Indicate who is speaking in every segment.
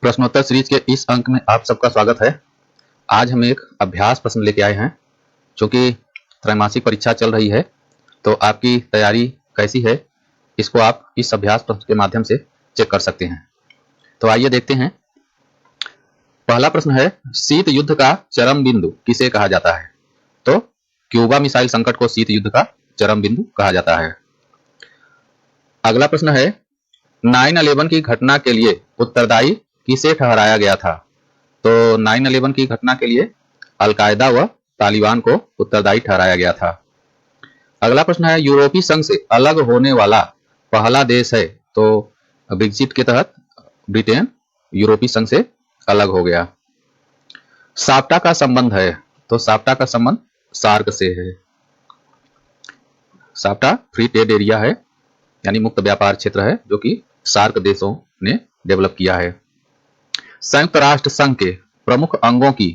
Speaker 1: प्रश्नोत्तर सीरीज के इस अंक में आप सबका स्वागत है। आज हम एक अभ्यास प्रश्न लेके आए हैं। क्योंकि त्रैमासिक परीक्षा चल रही है तो आपकी तैयारी कैसी है इसको आप इस अभ्यास प्रश्न के माध्यम से चेक कर सकते हैं। तो आइए देखते हैं। पहला प्रश्न है, शीत युद्ध का चरम बिंदु किसे कहा जाता है? तो क्यूबा मिसाइल संकट को शीत युद्ध का चरम बिंदु कहा जाता है। अगला प्रश्न है, 9/11 की घटना के लिए उत्तरदायी किसे ठहराया गया था? तो 9/11 की घटना के लिए अलकायदा व तालिबान को उत्तरदायी ठहराया गया था। अगला प्रश्न है, यूरोपीय संघ से अलग होने वाला पहला देश है? तो ब्रेक्जिट के तहत ब्रिटेन यूरोपीय संघ से अलग हो गया। साप्टा का संबंध है? तो साप्टा का संबंध सार्क से है। साप्टा फ्री ट्रेड एरिया है, यानी मुक्त व्यापार क्षेत्र है, जो कि सार्क देशों ने डेवलप किया है। संयुक्त राष्ट्र संघ के प्रमुख अंगों की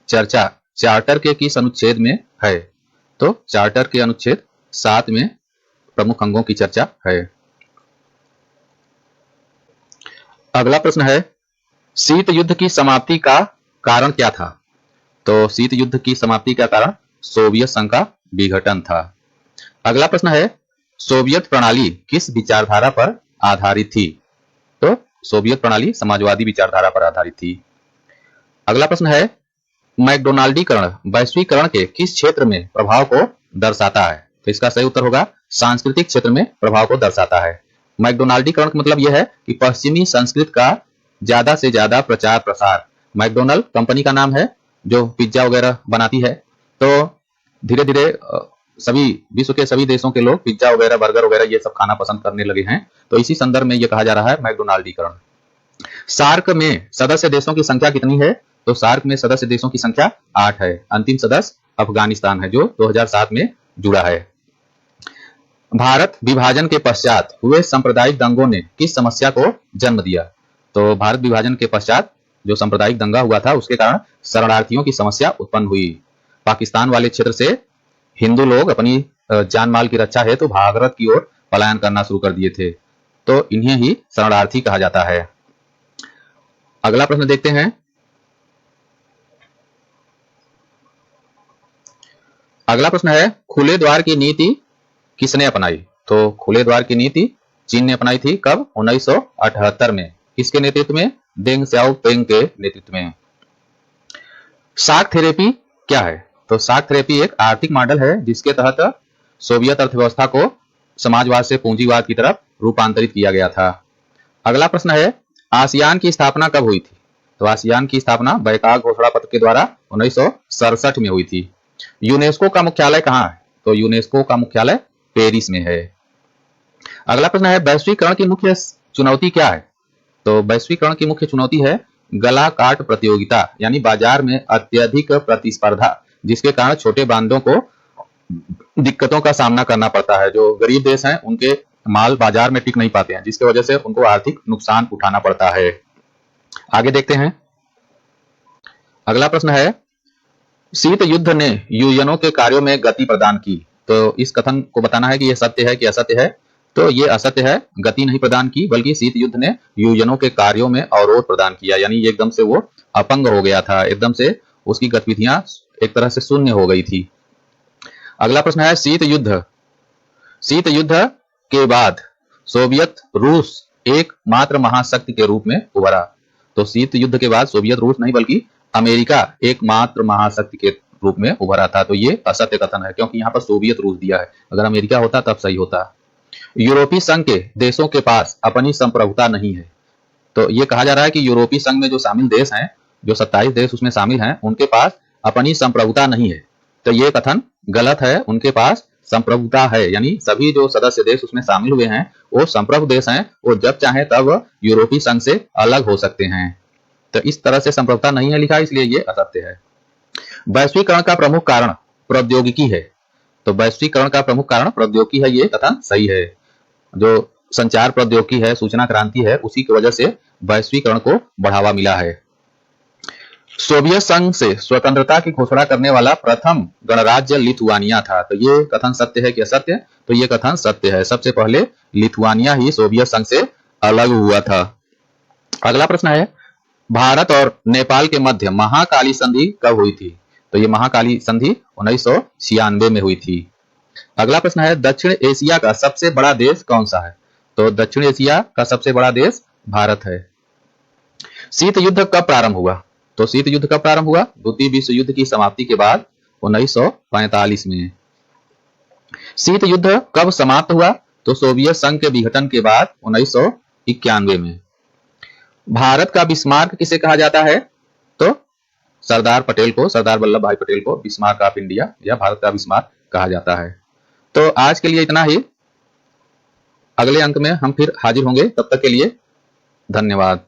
Speaker 1: चर्चा चार्टर के किस अनुच्छेद में है? तो चार्टर के अनुच्छेद 7 में प्रमुख अंगों की चर्चा है। अगला प्रश्न है, शीत युद्ध की समाप्ति का कारण क्या था? तो शीत युद्ध की समाप्ति का कारण सोवियत संघ का विघटन था। अगला प्रश्न है, सोवियत प्रणाली किस विचारधारा पर आधारित थी? तो सोवियत प्रणाली समाजवादी विचारधारा पर आधारित थी। अगला प्रश्न है, मैकडोनाल्डीकरण वैश्वीकरण के किस क्षेत्र में प्रभाव को दर्शाता है? तो इसका सही उत्तर होगा सांस्कृतिक क्षेत्र में प्रभाव को दर्शाता है। मैकडोनाल्डीकरण का मतलब यह है कि पश्चिमी संस्कृति का ज्यादा से ज्यादा प्रचार प्रसार। मैकडोनल्ड कंपनी का नाम है जो पिज्जा वगैरह बनाती है। तो धीरे धीरे सभी विश्व के सभी देशों के लोग पिज्जा वगैरह बर्गर वगैरह ये सब खाना पसंद करने लगे हैं। तो इसी संदर्भ में यह कहा जा रहा है मैकडोनाल्डीकरण। सार्क में सदस्य देशों की संख्या कितनी है? तो सार्क में सदस्य देशों की संख्या 8 है। अंतिम सदस्य अफगानिस्तान है जो 2007 में जुड़ा है। भारत विभाजन के पश्चात हुए सांप्रदायिक दंगों ने किस समस्या को जन्म दिया? तो भारत विभाजन के पश्चात जो सांप्रदायिक दंगा हुआ था उसके कारण शरणार्थियों की समस्या उत्पन्न हुई। पाकिस्तान वाले क्षेत्र से हिंदू लोग अपनी जान माल की रक्षा हेतु भारत की ओर पलायन करना शुरू कर दिए थे। तो इन्हें ही शरणार्थी कहा जाता है। अगला प्रश्न देखते हैं। अगला प्रश्न है, खुले द्वार की नीति किसने अपनाई? तो खुले द्वार की नीति चीन ने अपनाई थी। कब? 1978 में। किसके नेतृत्व में? डेंग स्याओपिंग के नेतृत्व में। शाक थेरेपी क्या है? तो शाक थेरेपी एक आर्थिक मॉडल है जिसके तहत सोवियत अर्थव्यवस्था को समाजवाद से पूंजीवाद की तरफ रूपांतरित किया गया था। अगला प्रश्न है, आसियान की स्थापना कब हुई थी? तो आसियान की स्थापना बैकाक घोषणा पत्र के द्वारा 1967 में हुई थी। यूनेस्को का मुख्यालय कहाँ है? तो यूनेस्को का मुख्यालय पेरिस में है। अगला प्रश्न है, वैश्वीकरण की मुख्य चुनौती क्या है? तो वैश्वीकरण की मुख्य चुनौती है गला काट प्रतियोगिता, यानी बाजार में अत्यधिक प्रतिस्पर्धा, जिसके कारण छोटे ब्रांडों को दिक्कतों का सामना करना पड़ता है। जो गरीब देश हैं उनके माल बाजार में टिक नहीं पाते हैं, जिसकी वजह से उनको आर्थिक नुकसान उठाना पड़ता है। आगे देखते हैं। अगला प्रश्न है, शीत युद्ध ने यूएनओ के कार्यों में गति प्रदान की। तो इस कथन को बताना है कि यह सत्य है कि असत्य है। तो ये असत्य है, गति नहीं प्रदान की, बल्कि शीत युद्ध ने यूएनओ के कार्यों में अवरोध प्रदान किया, यानी एकदम से वो अपंग हो गया था, एकदम से उसकी गतिविधियां एक तरह से शून्य हो गई थी। अगला प्रश्न है, शीत युद्ध के बाद सोवियत रूस एकमात्र महाशक्ति के रूप में उभरा। तो शीत युद्ध के बाद सोवियत रूस नहीं बल्कि अमेरिका एकमात्र महाशक्ति के रूप में उभरा था। तो ये असत्य कथन है, क्योंकि यहाँ पर सोवियत रूस दिया है। अगर अमेरिका होता तब सही होता। यूरोपीय संघ के देशों के पास अपनी संप्रभुता नहीं है। तो ये कहा जा रहा है कि यूरोपीय संघ में जो शामिल देश हैं, जो 27 देश उसमें शामिल हैं, उनके पास अपनी संप्रभुता नहीं है। तो ये कथन गलत है। उनके पास संप्रभुता है, यानी सभी जो सदस्य देश उसमें शामिल हुए हैं वो संप्रभु देश हैं। वो जब चाहे तब यूरोपीय संघ से अलग हो सकते हैं। तो इस तरह से संप्रभुता नहीं है लिखा, इसलिए ये असत्य है। वैश्वीकरण का प्रमुख कारण प्रौद्योगिकी है। तो वैश्वीकरण का प्रमुख कारण प्रौद्योगिकी है, ये कथन सही है। जो संचार प्रौद्योगिकी है, सूचना क्रांति है, उसी की वजह से वैश्वीकरण को बढ़ावा मिला है। सोवियत संघ से स्वतंत्रता की घोषणा करने वाला प्रथम गणराज्य लिथुआनिया था। तो ये कथन सत्य है कि असत्य? तो ये कथन सत्य है। सबसे पहले लिथुआनिया ही सोवियत संघ से अलग हुआ था। अगला प्रश्न है, भारत और नेपाल के मध्य महाकाली संधि कब हुई थी? तो ये महाकाली संधि 1996 में हुई थी। अगला प्रश्न है, दक्षिण एशिया का सबसे बड़ा देश कौन सा है? तो दक्षिण एशिया का सबसे बड़ा देश भारत है। शीत युद्ध कब प्रारंभ हुआ? तो शीत युद्ध कब प्रारंभ हुआ? द्वितीय विश्व युद्ध की समाप्ति के बाद 1945 में। शीत युद्ध कब समाप्त हुआ? तो सोवियत संघ के विघटन के बाद 1991 में। भारत का बिस्मार्क किसे कहा जाता है? तो सरदार पटेल को, सरदार वल्लभ भाई पटेल को बिस्मार्क ऑफ इंडिया या भारत का बिस्मार्क कहा जाता है। तो आज के लिए इतना ही। अगले अंक में हम फिर हाजिर होंगे, तब तक के लिए धन्यवाद।